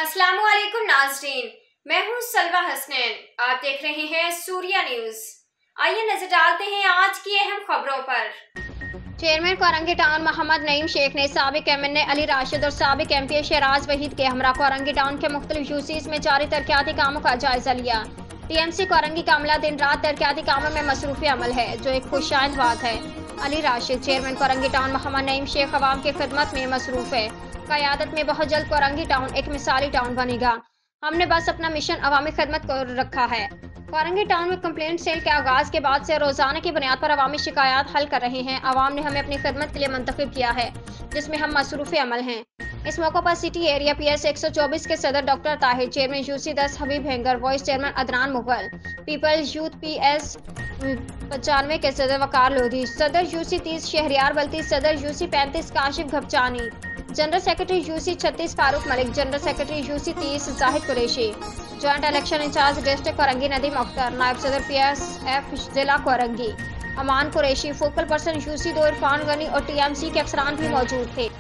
अस्सलाम वालेकुम नाज़रीन, मैं हूँ सलवा हसनैन। आप देख रहे हैं सूर्या न्यूज। आइए नजर डालते हैं आज की अहम खबरों पर। चेयरमैन कोरंगी टाउन मोहम्मद नईम शेख ने साबिक एमएनए अली राशिद और साबिक एमपी शहराज वहीद के हमरा कोरंगी टाउन के मुख्तलिफ यूसीज में जारी तरक्याती कामों का जायजा लिया। टीएमसी कोरंगी का अमला दिन रात तरक्याती कामों में मसरूफी अमल है, जो एक खुशआइंद बात है। अली राशिद चेयरमैन कोरंगी टाउन मोहम्मद नईम शेख अवाम की खिदमत में मसरूफ है। क़यादत में बहुत जल्द कोरंगी टाउन एक मिसाली टाउन बनेगा। हमने बस अपना मिशन अवामी खिदमत को रखा है। कोरंगी टाउन में कंप्लेंट सेल के आगाज के बाद से रोजाना की बुनियाद पर अवामी शिकायत हल कर रहे हैं। अवाम ने हमें अपनी खिदमत के लिए मुंतखब किया है, जिसमें हम मसरूफ़ अमल हैं। इस मौके पर सिटी एरिया PS 124 के सदर doctor Tahir, chairman UC 10 Habib Hangar, vice chairman Adnan Mughal, people's youth PS 95 के सदर वकार लोधी, सदर यूसी 30 शहरियार बल्ती, सदर UC 35 Kashif Ghapchani, general secretary UC 36 Farooq Malik, general secretary UC 30 Zahid Qureshi, joint election incharge district Korangi Nadeem Akhtar, नायब सदर PSF जिला Korangi Aman Qureshi, focal person UC 2 Irfan Ghani और TMC के अफसरान भी मौजूद थे।